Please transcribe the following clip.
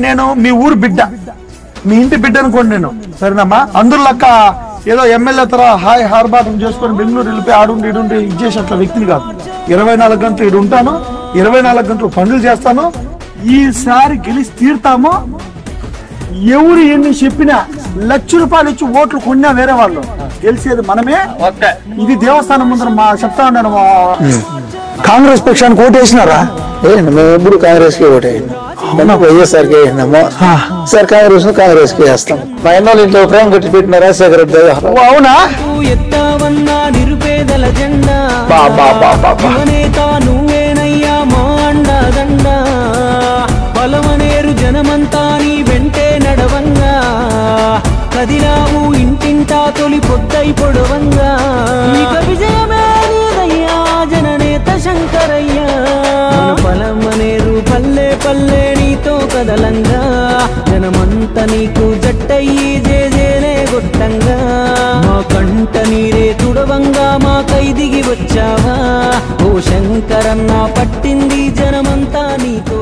నేను మీ ఊరు బిడ్డ, మీ ఇంటి బిడ్డ అనుకోండి నేను, సరేనమ్మా? అందులో లెక్క ఏదో ఎమ్మెల్యే తర హాయ్ హార్బాటం చేసుకొని బెంగళూరు వెళ్ళిపోయి ఆడుండి ఇడుండి ఇచ్చేసి అట్లా వ్యక్తిని కాదు. 24 గంటలు ఇడు ఉంటాను, 24 గంటలు పనులు చేస్తాను. ఈసారి గెలిచి తీరుతాము. ఎవరు ఎన్ని చెప్పినా ₹1,00,000 ఇచ్చి ఓట్లు కొన్నా వేరే వాళ్ళు, గెలిచేది మనమే. ఇది దేవస్థానం ముందర మా చెప్తా ఉన్నాను. కాంగ్రెస్ పక్షానికి ఓటేసినారా? మేము ఎప్పుడు కాంగ్రెస్ కి ఓటేయండి, వైఎస్ఆర్ కి వేసినాము. సార్ కాంగ్రెస్ కి వేస్తాం. మా ఎన్నోళ్ళు ఇంట్లో ప్రేమ కట్టి పెట్టిన రాజశేఖర రెడ్డి. అవునా? నిరుపేదల జెండా నువ్వేనయ్యా మా అండదండ. బలమనేరు జనమంతా నీ వెంటే నడవంగా, కదిలావు ఇంటింటా తొలి పొద్దై పొడవంగా. ఇక విజయమే నీదయ్యా జననేత శంకరయ్యా. బలమనేరు పల్లె పల్లె నీతో కదలంగా, జనమంతా నీకు జట్టయ్యి జేజేలే గొట్టంగా. మా కంట నీరే తుడవంగా మా కైదిగి వచ్చావా, ఓ శంకరన్న పట్టింది జనమంతా నీతో.